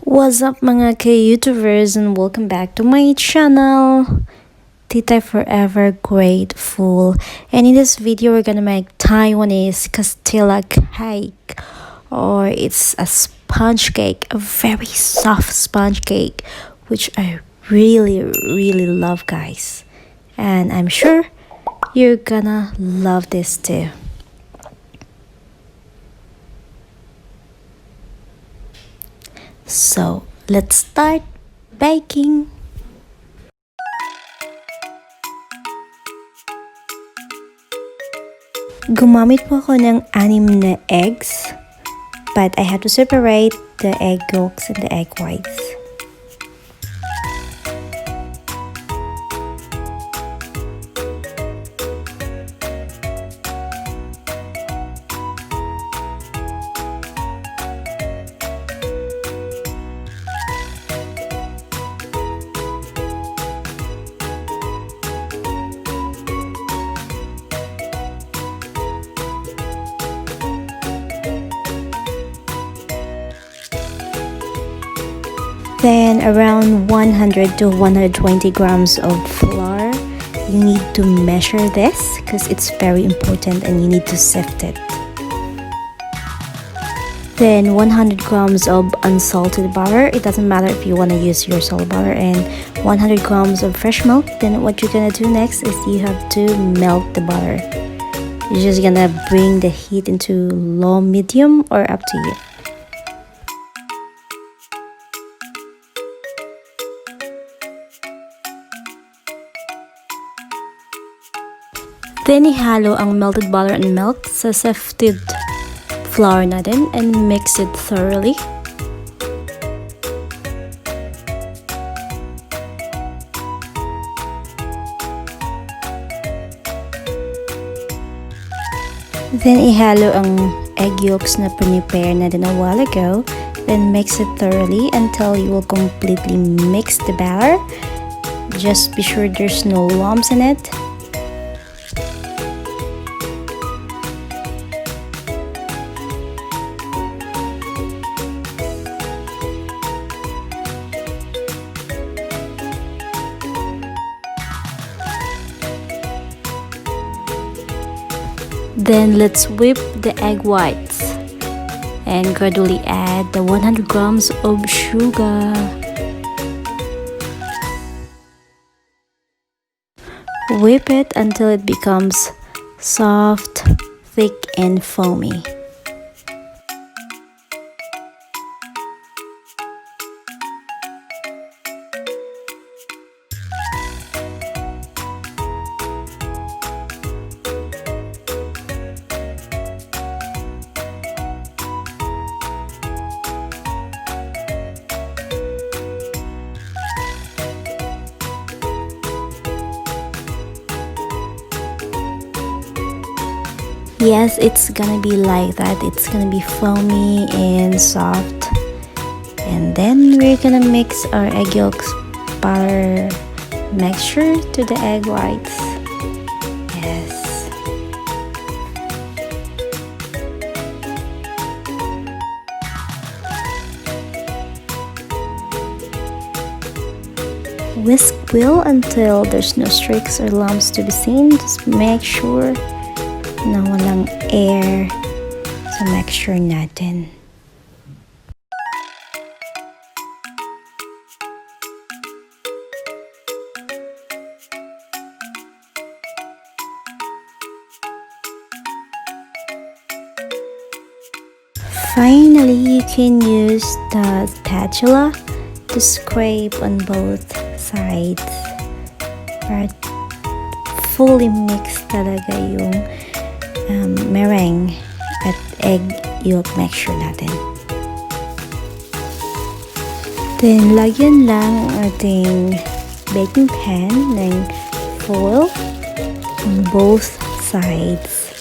What's up mga K-YouTubers and welcome back to my channel. Tetay Forever Grateful. And in this video we're gonna make Taiwanese Castella Cake, or it's a sponge cake, a very soft sponge cake, which I really love, guys. And I'm sure you're gonna love this too. So, let's start baking. Gumamit po ako ng 6 na eggs, but I have to separate the egg yolks and the egg whites. Then around 100 to 120 grams of flour. You need to measure this because it's very important and you need to sift it. Then 100 grams of unsalted butter. It doesn't matter if you want to use your salt butter, and 100 grams of fresh milk. Then what you're gonna do next is you have to melt the butter. You're just gonna bring the heat into low, medium, or up to you. Then ihalo ang melted butter and milk sa sifted flour natin and mix it thoroughly. Then ihalo ang egg yolks na prepare natin a while ago. Then mix it thoroughly until you will completely mix the batter. Just be sure there's no lumps in it. Then let's whip the egg whites and gradually add the 100 grams of sugar. Whip it until it becomes soft, thick, and foamy. Yes, it's gonna be like that. It's gonna be foamy and soft. And then we're gonna mix our egg yolks butter mixture to the egg whites. Yes. Whisk well until there's no streaks or lumps to be seen. Just make sure na walang air sa mixture natin. Finally, you can use the spatula to scrape on both sides para fully mix talaga yung meringue at egg yolk mixture natin. Then, lagyan lang ang ating baking pan ng foil on both sides.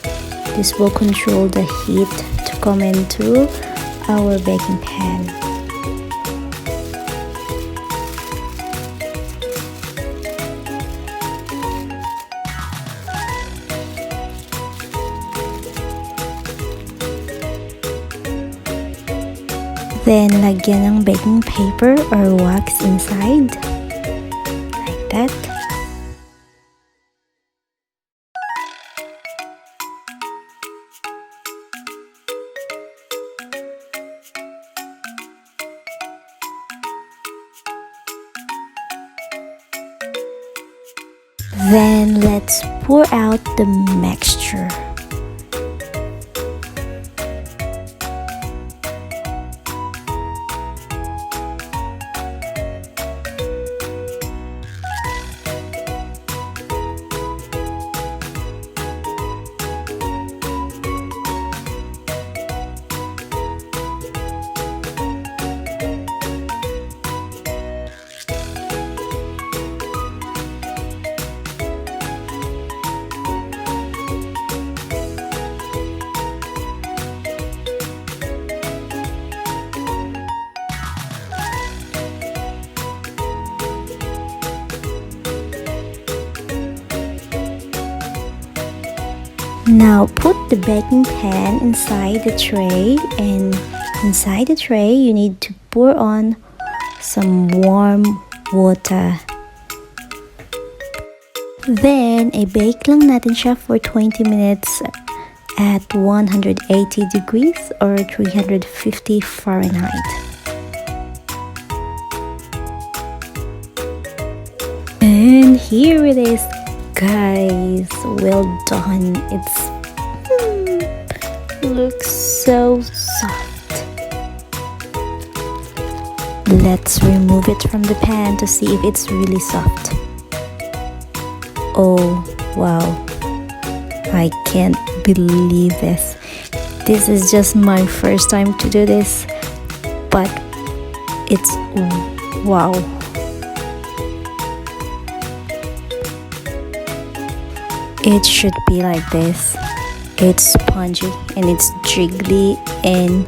This will control the heat to come into our baking pan. Then, lagyan ng baking paper or wax inside. Like that. Then, let's pour out the mixture. Now put the baking pan inside the tray, and inside the tray you need to pour on some warm water. Then i-bake lang natin siya for 20 minutes at 180 degrees or 350 Fahrenheit. And here it is, guys. Well done. It's looks so soft. Let's remove it from the pan to see if it's really soft. Oh wow, I can't believe this. This is just my first time to do this, but it's wow. It should be like this. It's spongy and it's jiggly, and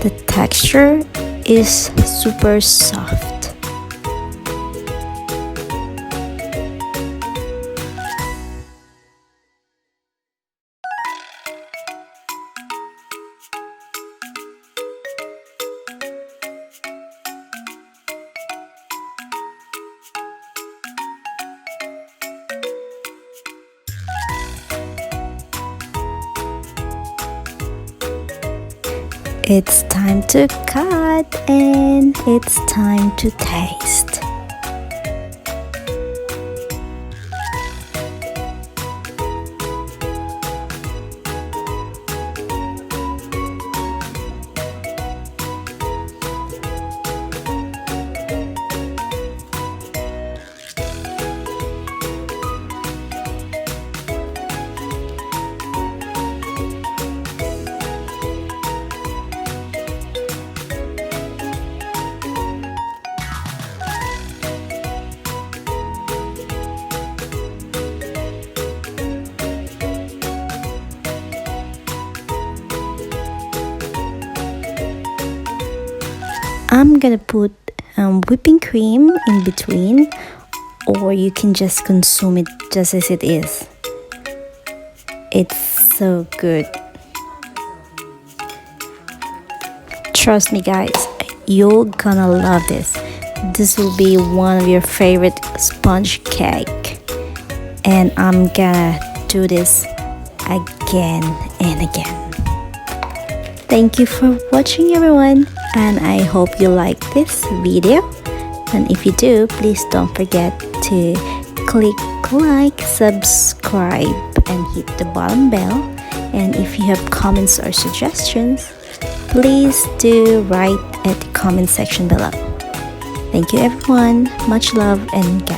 the texture is super soft. It's time to cut and it's time to taste. I'm gonna put whipping cream in between, or you can just consume it just as it is. It's so good. Trust me guys, you're gonna love this. This will be one of your favorite sponge cake, and I'm gonna do this again and again. Thank you for watching, everyone, and I hope you like this video. And if you do, please don't forget to click like, subscribe, and hit the bottom bell. And if you have comments or suggestions, please do write at the comment section below. Thank you, everyone. Much love and God